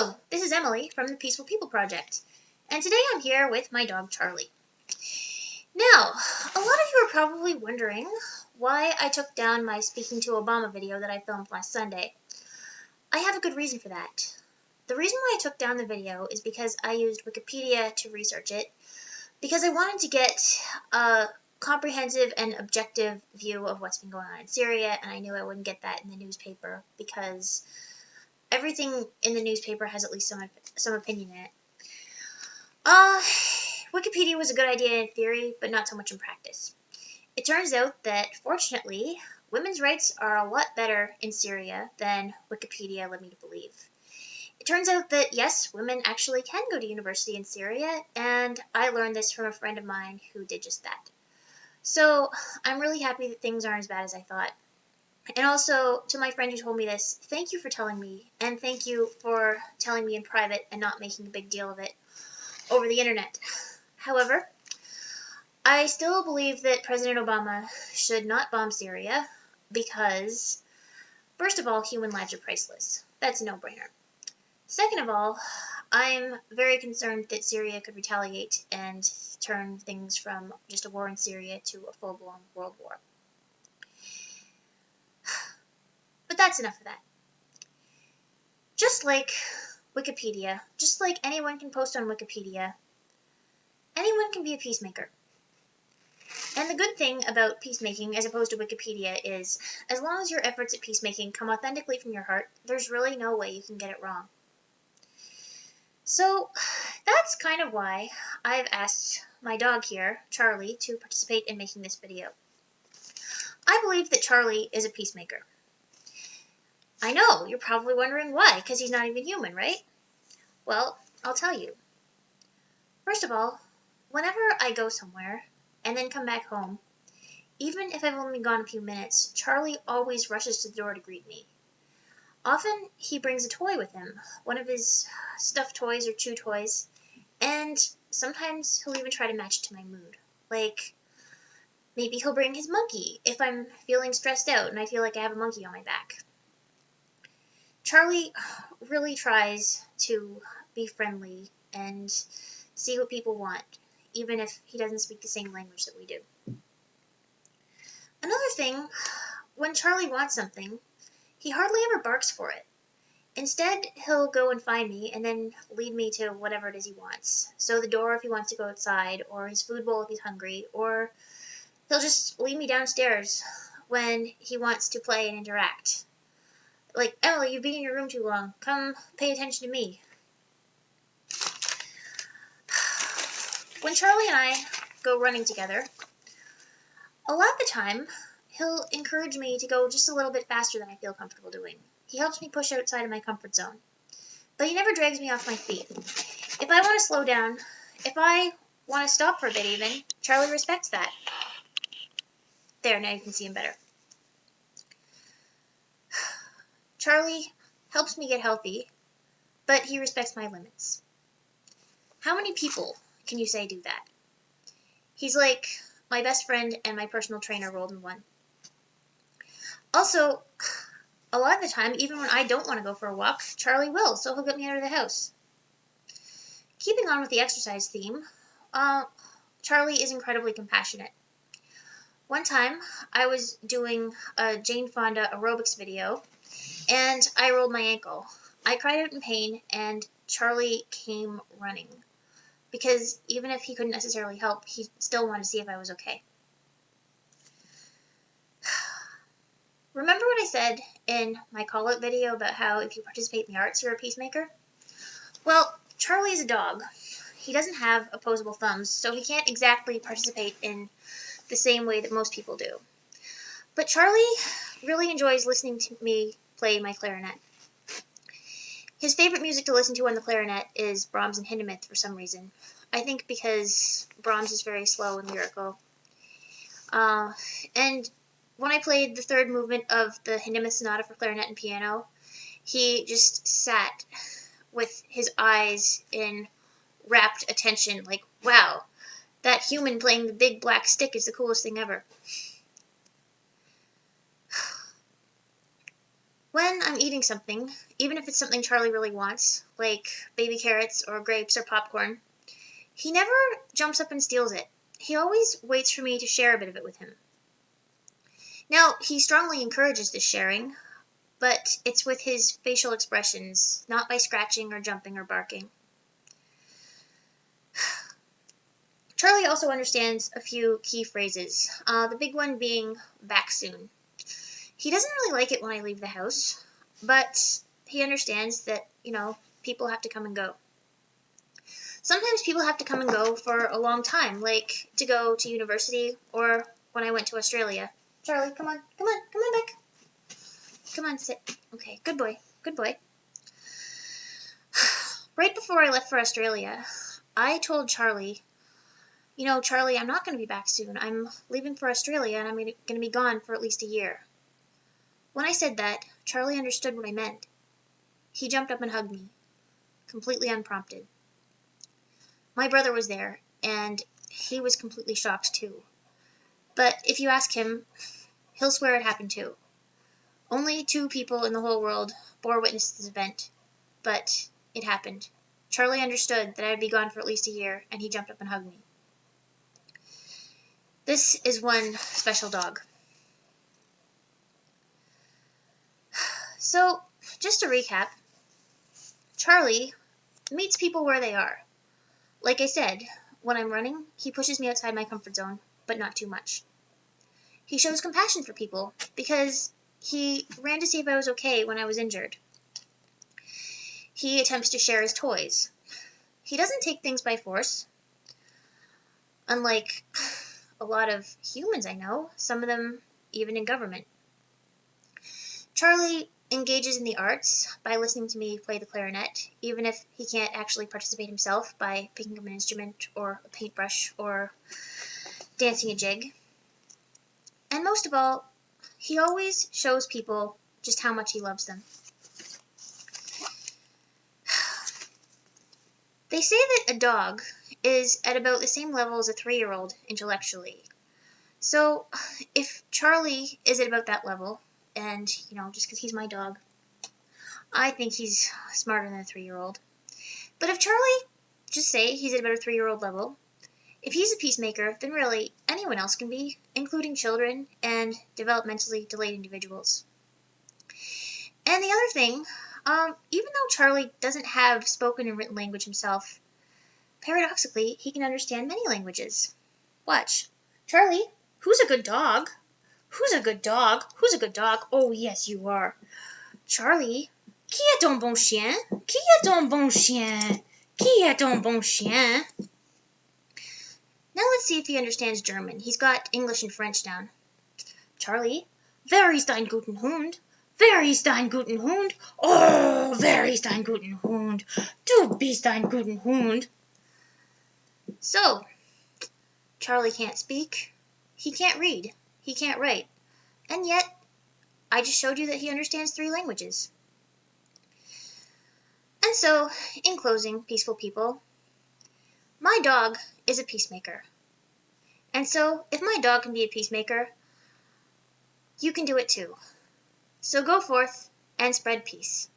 Hello, this is Emily from the Peaceful People Project, and today I'm here with my dog Charlie. Now, a lot of you are probably wondering why I took down my Speaking to Obama video that I filmed last Sunday. I have a good reason for that. The reason why I took down the video is because I used Wikipedia to research it, because I wanted to get a comprehensive and objective view of what's been going on in Syria, and I knew I wouldn't get that in the newspaper because everything in the newspaper has at least some opinion in it. Wikipedia was a good idea in theory, but not so much in practice. It turns out that, fortunately, women's rights are a lot better in Syria than Wikipedia led me to believe. It turns out that, yes, women actually can go to university in Syria, and I learned this from a friend of mine who did just that. So, I'm really happy that things aren't as bad as I thought. And also, to my friend who told me this, thank you for telling me, and thank you for telling me in private and not making a big deal of it over the internet. However, I still believe that President Obama should not bomb Syria because, first of all, human lives are priceless. That's a no-brainer. Second of all, I'm very concerned that Syria could retaliate and turn things from just a war in Syria to a full-blown world war. But that's enough of that. Just like Wikipedia, just like anyone can post on Wikipedia, anyone can be a peacemaker. And the good thing about peacemaking as opposed to Wikipedia is, as long as your efforts at peacemaking come authentically from your heart, there's really no way you can get it wrong. So that's kind of why I've asked my dog here, Charlie, to participate in making this video. I believe that Charlie is a peacemaker. I know, you're probably wondering why, because he's not even human, right? Well, I'll tell you. First of all, whenever I go somewhere and then come back home, even if I've only gone a few minutes, Charlie always rushes to the door to greet me. Often, he brings a toy with him, one of his stuffed toys or chew toys, and sometimes he'll even try to match it to my mood. Like, maybe he'll bring his monkey if I'm feeling stressed out and I feel like I have a monkey on my back. Charlie really tries to be friendly and see what people want, even if he doesn't speak the same language that we do. Another thing, when Charlie wants something, he hardly ever barks for it. Instead, he'll go and find me and then lead me to whatever it is he wants. So the door if he wants to go outside, or his food bowl if he's hungry, or he'll just lead me downstairs when he wants to play and interact. Like, Emily, you've been in your room too long. Come pay attention to me. When Charlie and I go running together, a lot of the time, he'll encourage me to go just a little bit faster than I feel comfortable doing. He helps me push outside of my comfort zone. But he never drags me off my feet. If I want to slow down, if I want to stop for a bit even, Charlie respects that. There, now you can see him better. Charlie helps me get healthy, but he respects my limits. How many people can you say do that? He's like my best friend and my personal trainer rolled in one. Also, a lot of the time, even when I don't want to go for a walk, Charlie will, so he'll get me out of the house. Keeping on with the exercise theme, Charlie is incredibly compassionate. One time, I was doing a Jane Fonda aerobics video, and I rolled my ankle. I cried out in pain, and Charlie came running. Because even if he couldn't necessarily help, he still wanted to see if I was okay. Remember what I said in my call-out video about how if you participate in the arts, you're a peacemaker? Well, Charlie is a dog. He doesn't have opposable thumbs, so he can't exactly participate in the same way that most people do. But Charlie really enjoys listening to me play my clarinet. His favorite music to listen to on the clarinet is Brahms and Hindemith for some reason. I think because Brahms is very slow and lyrical. And when I played the third movement of the Hindemith Sonata for clarinet and piano, he just sat with his eyes in rapt attention, like, wow, that human playing the big black stick is the coolest thing ever. When I'm eating something, even if it's something Charlie really wants, like baby carrots or grapes or popcorn, he never jumps up and steals it. He always waits for me to share a bit of it with him. Now, he strongly encourages this sharing, but it's with his facial expressions, not by scratching or jumping or barking. Charlie also understands a few key phrases, the big one being back soon. He doesn't really like it when I leave the house, but he understands that, people have to come and go. Sometimes people have to come and go for a long time, like to go to university or when I went to Australia. Charlie, come on back. Come on, sit. Okay, good boy. Right before I left for Australia, I told Charlie, Charlie, I'm not going to be back soon. I'm leaving for Australia and I'm going to be gone for at least a year. When I said that, Charlie understood what I meant. He jumped up and hugged me, completely unprompted. My brother was there, and he was completely shocked too. But if you ask him, he'll swear it happened too. Only 2 people in the whole world bore witness to this event, but it happened. Charlie understood that I would be gone for at least a year, and he jumped up and hugged me. This is one special dog. So, just to recap, Charlie meets people where they are. Like I said, when I'm running, he pushes me outside my comfort zone, but not too much. He shows compassion for people because he ran to see if I was okay when I was injured. He attempts to share his toys. He doesn't take things by force. Unlike a lot of humans I know, some of them even in government. Charlie engages in the arts by listening to me play the clarinet, even if he can't actually participate himself by picking up an instrument or a paintbrush or dancing a jig. And most of all, he always shows people just how much he loves them. They say that a dog is at about the same level as a 3-year-old intellectually. So if Charlie is at about that level, and, just because he's my dog, I think he's smarter than a 3-year-old. But if Charlie, just say he's at about a 3-year-old level, if he's a peacemaker, then really anyone else can be, including children and developmentally delayed individuals. And the other thing, even though Charlie doesn't have spoken and written language himself, paradoxically, he can understand many languages. Watch. Charlie, who's a good dog? Who's a good dog? Who's a good dog? Oh, yes, you are. Charlie, qui est un bon chien? Qui est un bon chien? Qui est un bon chien? Now let's see if he understands German. He's got English and French down. Charlie, wer ist ein guten Hund? Wer ist ein guten Hund? Oh, wer ist ein guten Hund? Du bist ein guten Hund. So, Charlie can't speak. He can't read. He can't write. And yet, I just showed you that he understands 3 languages. And so, in closing, peaceful people, my dog is a peacemaker. And so, if my dog can be a peacemaker, you can do it too. So go forth and spread peace.